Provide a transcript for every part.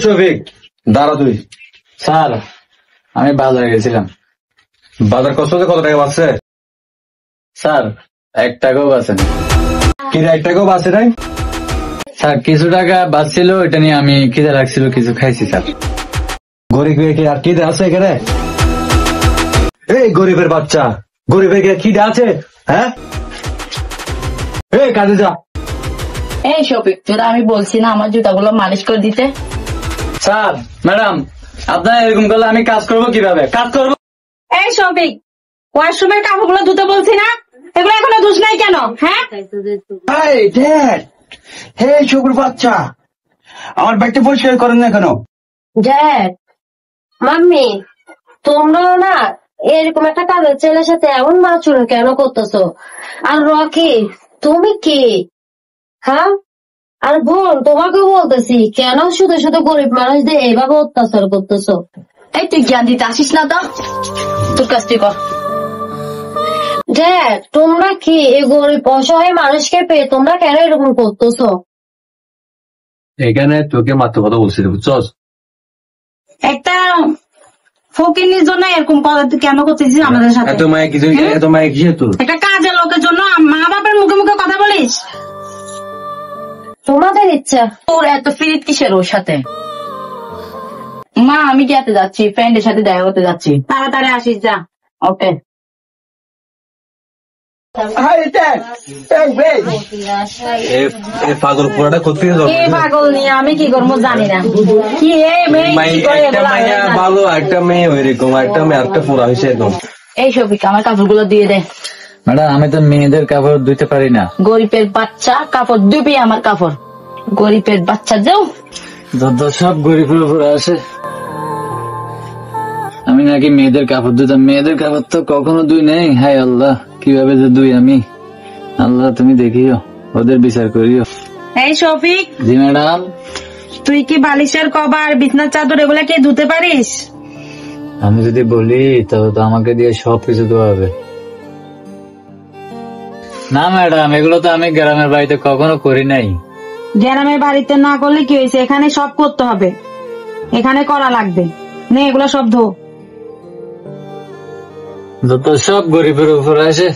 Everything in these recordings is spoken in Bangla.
শফিক দাঁড়া তুই। স্যার আমি বাজারে গেছিলাম। বাজার কত টাকা বাঁচছে? স্যার 1 টাকাও বাঁচে না। কি 1 টাকাও বাঁচে নাই? স্যার কিছু টাকা বাঁচছিল, ওইটা নিয়ে আমি খিদে লাগছিল কিছু খাইছি স্যার। গরিব আর খিদে আছে এখানে? এই গরিবের বাচ্চা, গরিবের খিদে আছে? হ্যাঁ, এই কাজে যা। এই শফিক, তোরা আমি বলছি না আমার জুতাগুলো মালিশ করে দিতে? স্যার ম্যাডাম, আপনারা এরকম করলে আমি কাজ করবো কিভাবে? কাজ করবো। এই শফিক, ওয়াশরুমের কাপড়গুলো ধুতে বলছি না, এগুলো এখনো ধুস নাই কেন? হ্যাঁ, হে শুকুর বাচ্চা, আমার ব্যাগটা পরিষ্কার করেন না কেন? ড্যাড, মাম্মি, তোমরা না এরকম একটা কাজের ছেলের সাথে এমন মাচুর কেন করতেছো? আর রকি, তুমি কি? হ্যাঁ, আর বোন, তোমাকেও বলতেছি, কেন শুধু শুধু গরিব মানুষদের এইভাবে অত্যাচার করতেছো? এই তুই জ্ঞান দিতে আসিস না তো, তোর কাজ তুই কর। ড্যাড, তোমরা কি এই গরিব অসহায় মানুষকে পেয়ে তোমরা কেন এরকম করতেছো? এখানে তোকে মাত্র কথা বলছি, বুঝছস? একটা ফকিনির জন্য এরকম কথা তুই কেন করতেছিস আমাদের সাথে? এত মায়া কিছু, এত মায়া কি তোর? একটা কাজের লোকের জন্য মা বাবার মুখে মুখে কথা বলিস? তোমাদের ইচ্ছা। তোর এত ফিরিত কিসের ওর সাথে? মা, আমি গিয়াতে যাচ্ছি, ফ্রেন্ডের সাথে দেখা করতে যাচ্ছি, তাড়াতাড়ি আসিস যা। ওকে। পাগল পোড়াটা করতে পাগল নিয়ে আমি কি করবো জানি না। কি একটা মাইয়া ভালো, একটা মেয়ে ওইরকম, একটা মেয়ে একটা পোড়া হয়েছে একদম। এই শফিক, আমার কাপড়গুলো দিয়ে দে। ম্যাডাম, আমি তো মেয়েদের কাপড় ধুইতে পারি না। গরিবের বাচ্চা, কাপড় ধুবি আমার কাপড়। গরিবের বাচ্চা যাও, যত সব গরিবের উপর আসে। আমি নাকি মেয়েদের কাপড় ধুতাম, মেয়েদের কাপড় তো কখনো ধুই নেই। হায় আল্লাহ, কিভাবে যে ধুই আমি। আল্লাহ তুমি দেখিও, ওদের বিচার করিও। এই শফিক। জি ম্যাডাম। তুই কি বালিশের কভার, বিছনার চাদর এগুলা কি ধুতে পারিস? আমি যদি বলি তবে তো আমাকে দিয়ে সবকিছু ধোয়া হবে। না ম্যাডাম, এগুলো তো আমি গ্রামের বাড়িতে কখনো করি নাই। গ্রামের বাড়িতে না করলে কি হয়েছে, এখানে সব করতে হবে, এখানে করা লাগবে। নে এগুলো সব ধো। যত সব গরিবের উপর আসে,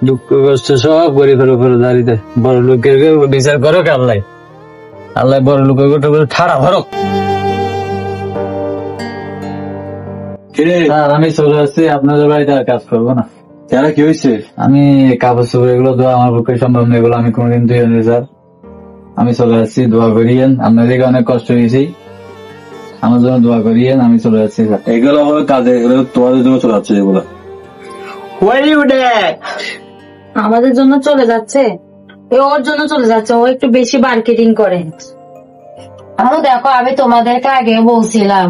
দুঃখ কষ্ট সব গরিবের উপরে দাঁড়িয়ে। বড় লোকের বিচার করো আল্লাহ, আল্লাহ বড় লোকের ঠাড়া ভরক। স্যার আমি চলে আসছি, আপনাদের বাড়িতে আর কাজ করবো না। কেন, কি হয়েছে? আমি কাপড় চোপড় এগুলো ধোয়া আমার পক্ষে সম্ভব না, এগুলো আমি কোনোদিন ধুই নি স্যার। আমি চলে আসছি, দোয়া করিয়েন। আপনাদেরকে অনেক কষ্ট হয়েছি, আমার জন্য দোয়া করিয়েন। আমি চলে যাচ্ছি স্যার। এগুলো আমার কাজে, এগুলো তোমাদের জন্য চলে যাচ্ছে। এগুলো আমাদের জন্য চলে যাচ্ছে? ওর জন্য চলে যাচ্ছে, ও একটু বেশি মার্কেটিং করে। দেখো, আমি তোমাদেরকে আগে বলছিলাম,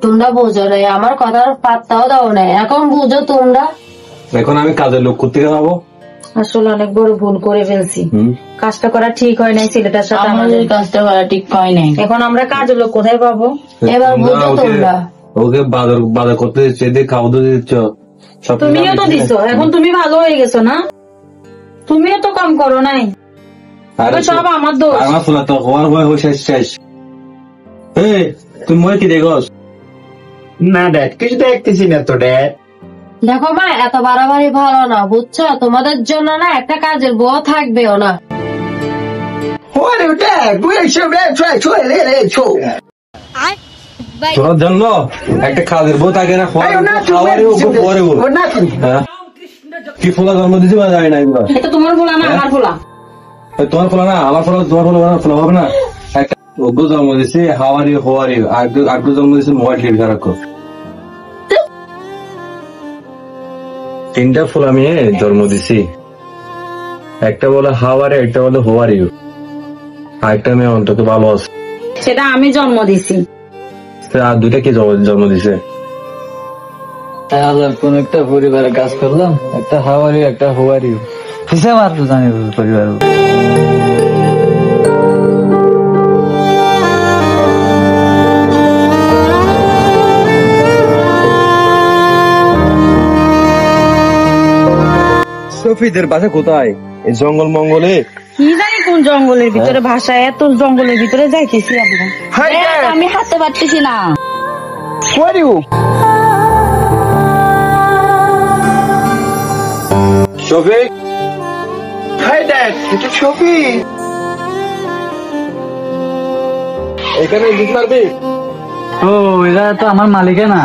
তোমরা বোঝো নাই, আমার কথার পাত্তাও দাও নাই, এখন বুঝো তোমরা। এখন আমি কাজের লোক করতে যাবো। আসলে অনেক বড় ভুল করে ফেলছি, কাজটা করা ঠিক হয় নাই ছেলেটার সাথে। আমাদের কাজটা করা ঠিক হয় নাই, এখন আমরা কাজের লোক কোথায় পাবো? এবার বুঝো তোমরা। ওকে বাজার করতে দিচ্ছে, খাওয়া দিচ্ছ, তুমিও তো দিছো, এখন তুমি ভালো হয়ে গেছো না? তুমিও তো কম করো নাই, সব আমার দোষ। আমার ফোলা তো হওয়ার বয় হয়েছে শেষ। তুমি মই কি দেখোস? না ড্যাড, কিছু দেখতেছি না তো ড্যাড। দেখো মা, এত বাড়াবাড়ি ভালো না, বুঝছো? তোমাদের জন্য না একটা কাজের বউ থাকবেও না। তোর জন্য একটা কাজের বউ থাকে না, কি ফোলা জন্ম দিতে পারা যায় না। এগুলো তোমার ফোলা না আমার ফোলা? তোমার ফোলা না আমার ফোলা, তোমার ফোলা হবে না। একটা অজ্ঞ জন্ম দিচ্ছে হাওয়ারি হোয়ারি, আগ্য জন্ম দিচ্ছে মোবাইল টিভি খারাপ। 3টা ফুল আমি জন্ম দিছি, একটা বলে হাওয়ারি, একটা বলে হোয়ারি, আর একটা মেয়ে অন্তত ভালো আছে। সেটা আমি জন্ম দিছি। আর 2টা কি জন্ম দিছে? কোন একটা পরিবারে কাজ করলাম, একটা হাওয়ারি একটা হোয়ারি, হিসাব আর তো জানি পরিবার। সফিদের বাসা কোথায়? এই জঙ্গল মঙ্গলে কি জানি কোন জঙ্গলের ভিতরে ভাষা, এত জঙ্গলের ভিতরে যাইতেছি আমরা। Hi, দেখ, Dad. আমি হাঁটতে পারতেছি না। What are you? Shafiq, Hi, Dad. It's Shofik. এখানে দিতে পারবি? ও এরা তো আমার মালিকে না।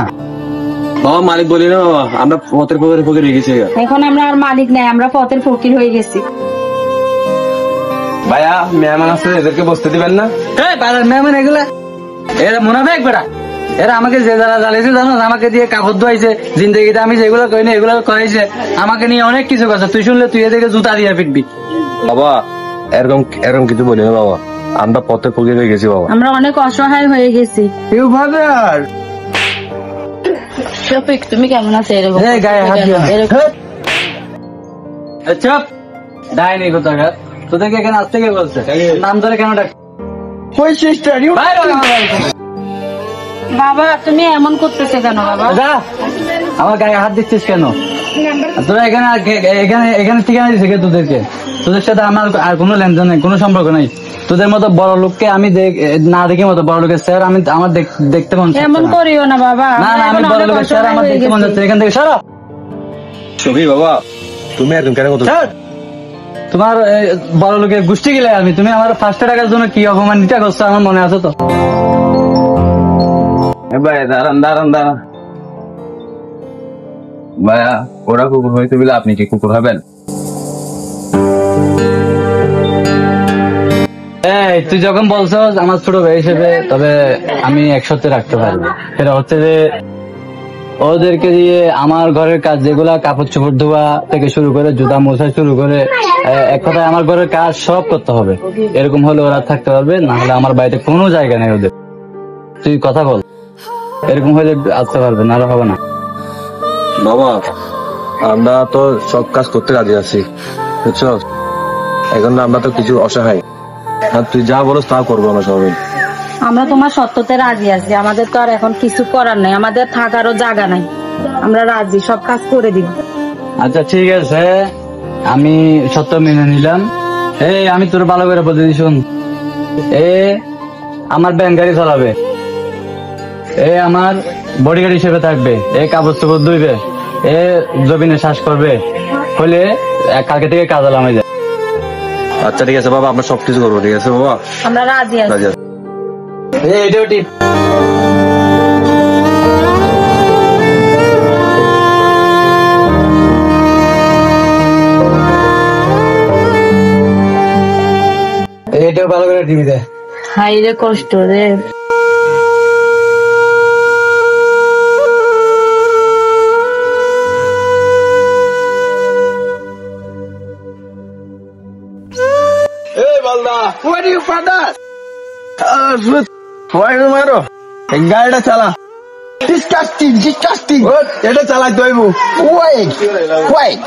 বাবা মালিক বলি না বাবা, আমরা পথের পথের পথে রেখেছি। এখন আমরা আর মালিক নাই, আমরা পথের ফকির হয়ে গেছি। ভাইয়া মেহমান আছে, এদেরকে বসতে দিবেন না? মেহমান এগুলা এরা মুনাফেক বেটা। এরা আমাকে যে যারা জ্বালিয়েছে জানো, আমাকে দিয়ে কাপড় ধোয়াইছে, জিন্দগিতে আমি যেগুলো করিনি এগুলো করাইছে, আমাকে নিয়ে অনেক কিছু করছে। তুই শুনলে তুই এদেরকে জুতা দিয়ে পিটবি। বাবা এরকম এরকম কিছু বলি না বাবা, আমরা পথের পথে হয়ে গেছি বাবা। আমরা অনেক অসহায় হয়ে গেছি। You father. শফিক, তুমি কেমন আছো? এরকম এই গায়ে হাত দিও না। এরকম- চুপ ডাইনি কোথাকার, তোদেরকে এখানে আসতে কে বলছে? নাম ধরে কেন ডাক? My sister. You. বাইরে হ আমার বাড়ি থেকে। বাবা, তুমি এমন করতেছো কেন বাবা? যা, আমার গায়ে হাত দিচ্ছিস কেন? তোরা এখানে এখানে এখানে ঠিকানা দিচ্ছে কে তোদেরকে? তোদের সাথে আমার আর কোনো লেনদেন নেই, কোনো সম্পর্ক নেই। তোদের মতো বড় লোককে আমি না দেখি মতো বড় লোকের স্যার আমি আমার দেখতে মন চাচ্ছে এমন না। করিও না বাবা। না না, আমি এখন বড় অনেক লোকের স্যার অসহায় আমার হয়ে দেখতে মন গেছি। যাচ্ছে, এখান থেকে সরো। শফিক বাবা, তুমি এরকম কেন করছো? ছাড়। তোমার বড় লোকের গোষ্ঠী গেলে তুমি আমার 5 টাকার জন্য কি অপমানিতা করছো আমার মনে আছে তো। ভাই দাঁড়ান দাঁড়ান দাঁড়ান ভাইয়া, ওরা কুকুর হইতে বলে আপনি কি কুকুর হবেন? এই তুই যখন বলছো আমার ছোট ভাই হিসেবে, তবে আমি 100 রাখতে পারবো। সেটা হচ্ছে যে ওদেরকে দিয়ে আমার ঘরের কাজ যেগুলা কাপড় চোপড় ধোয়া থেকে শুরু করে জুতা মোছা শুরু করে এক কথায় আমার ঘরের কাজ সব করতে হবে। এরকম হলে ওরা থাকতে পারবে, না হলে আমার বাড়িতে কোনো জায়গা নেই ওদের। তুই কথা বল, এরকম হলে আসতে পারবে, না হলে হবে না। বাবা আমরা তো সব কাজ করতে রাজি আছি, বুঝছো? এখন আমরা তো কিছু অসহায়, আর তুই যা বলস তা করবো আমরা সবাই। আমরা তোমার সত্যতে রাজি আছি, আমাদের তো আর এখন কিছু করার নাই, আমাদের থাকারও জায়গা নাই। আমরা রাজি, সব কাজ করে দিব। আচ্ছা ঠিক আছে, আমি সত্য মেনে নিলাম। এই আমি তোর ভালো করে বলতে দিই, শোন। এ আমার ব্যান গাড়ি চালাবে, এ আমার বডিগার্ড হিসেবে থাকবে, এ কাপড় চোপড় ধুইবে, এ জমিনে শ্বাস করবে, হলে কালকে থেকে কাজ আলামে যায়। আচ্ছা ঠিক আছে বাবা, আমরা সবকিছু করবো, ঠিক আছে বাবা? আমরা রাজি আছি। রাজি আছি। এটাও ঠিক। এটাও ভালো করে টিভি দেয়। হাই রে কষ্ট রে। Hey, Balda. What are you father? Why you maro? এই গাড়িটা চালা। Disgusting, disgusting. এটা চালাই দইব। Wait, wait.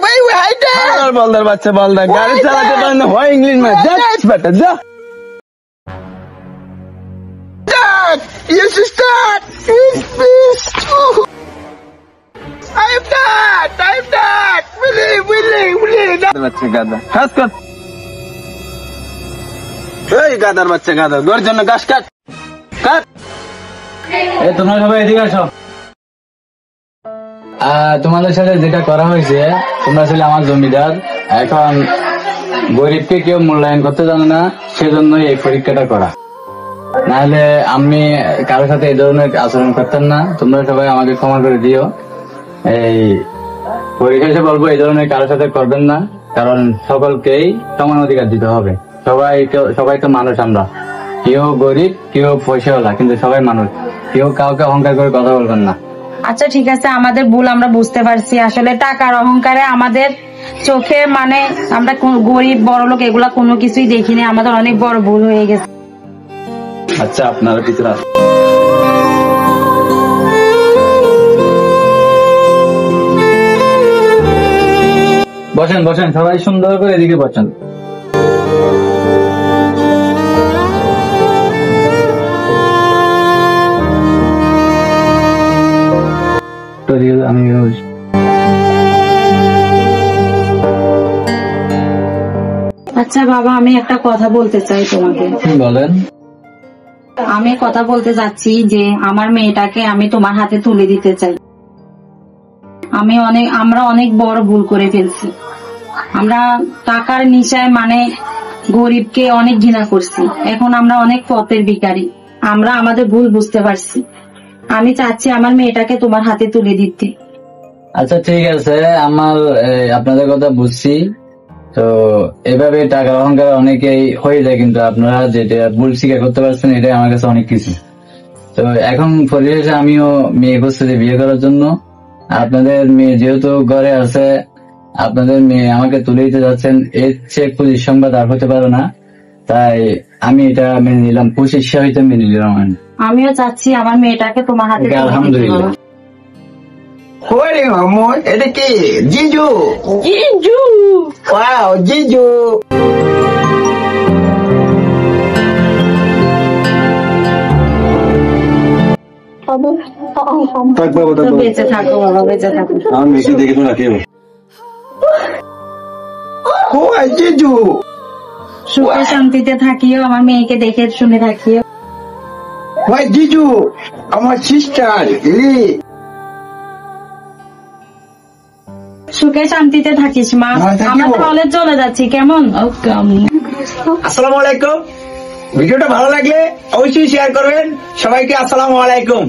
Wait, hide it. বলদার বাচ্চা বলদা, গাড়ি চালাতে পারে না, হয় ইংলিশ ম্যাচ। যা বেটা যা। Dad, you should start. Please. I'm not. Willie. বাচ্চা গাদা। হাস কর। এই গাদার বাচ্চা গাদা, তোর জন্য গাছ কাট। কাট। তোমরা সবাই এদিকে আসো। তোমাদের সাথে যেটা করা হয়েছে, তোমরা ছিলে আমার জমিদার, এখন গরিবকে কেউ মূল্যায়ন করতে জানে না, সেজন্য এই পরীক্ষাটা করা। নাহলে আমি কারোর সাথে এই ধরনের আচরণ করতাম না। তোমরা সবাই আমাকে ক্ষমা করে দিও। এই পরিশেষে বলবো, এই ধরনের কারোর সাথে করবেন না, কারণ সকলকেই সমান অধিকার দিতে হবে। সবাই তো মানুষ, আমরা কেউ গরিব কেউ পয়সাওয়ালা, কিন্তু সবাই মানুষ। কেউ কাউকে অহংকার করে কথা বলবেন না। আচ্ছা ঠিক আছে, আমাদের ভুল আমরা বুঝতে পারছি। আসলে টাকার অহংকারে আমাদের চোখে মানে আমরা গরিব বড় লোক এগুলা কোনো কিছুই দেখিনি, আমাদের অনেক বড় ভুল হয়ে গেছে। আচ্ছা আপনারা ভিতরে আসুন। বসেন বসেন, সবাই সুন্দর করে এদিকে বসেন। আমি আচ্ছা বাবা, আমি একটা কথা বলতে চাই তোমাকে। বলেন। আমি কথা বলতে চাচ্ছি যে আমার মেয়েটাকে আমি তোমার হাতে তুলে দিতে চাই। আমরা অনেক বড় ভুল করে ফেলছি। আমরা টাকার নিশায় মানে গরিবকে অনেক ঘৃণা করছি। এখন আমরা অনেক পথের ভিখারি। আমরা আমাদের ভুল বুঝতে পারছি। আমি চাচ্ছি আমার মেয়েটাকে তোমার হাতে তুলে দিতে। আচ্ছা ঠিক আছে, আমার আপনাদের কথা বুঝছি। তো এভাবে টাকার অহংকার অনেকেই হয়ে যায়, কিন্তু আপনারা যেটা ভুল স্বীকার করতে পারছেন এটাই আমার কাছে অনেক কিছু। তো এখন পরিশেষে আমিও মেয়ে খুঁজতেছি বিয়ে করার জন্য। আপনাদের মেয়ে যেহেতু ঘরে আছে, আপনাদের মেয়ে আমাকে তুলে দিতে যাচ্ছেন, এর চেয়ে খুশি সংবাদ আর হতে পারে না। তাই আমি এটা মেনে নিলাম, খুশির সহিত মেনে নিলাম। আমিও চাচ্ছি আমার মেয়েটাকে তোমার হাতে তুলে দিতে। আলহামদুলিল্লাহ। ওরে মামু, এটা কি জিজু? জিজু ওয়াও, জিজু। থাক বাবা, থাক বাবা। বেঁচে থাকো বাবা, বেঁচে থাকো। আমার মেয়েকে দেখে তো রাখিও। ওই জিজু। সুখে শান্তিতে থাকিও, আমার মেয়েকে দেখে শুনে থাকিও। ওই জিজু, আমার সিস্টার লি। সুখে শান্তিতে থাকিস মা। হ্যাঁ, থাকিব। আমরা তাহলে চলে যাচ্ছি, কেমন? আসসালামু আলাইকুম। ভিডিওটা ভালো লাগলে অবশ্যই শেয়ার করবেন। সবাইকে আসসালামু আলাইকুম।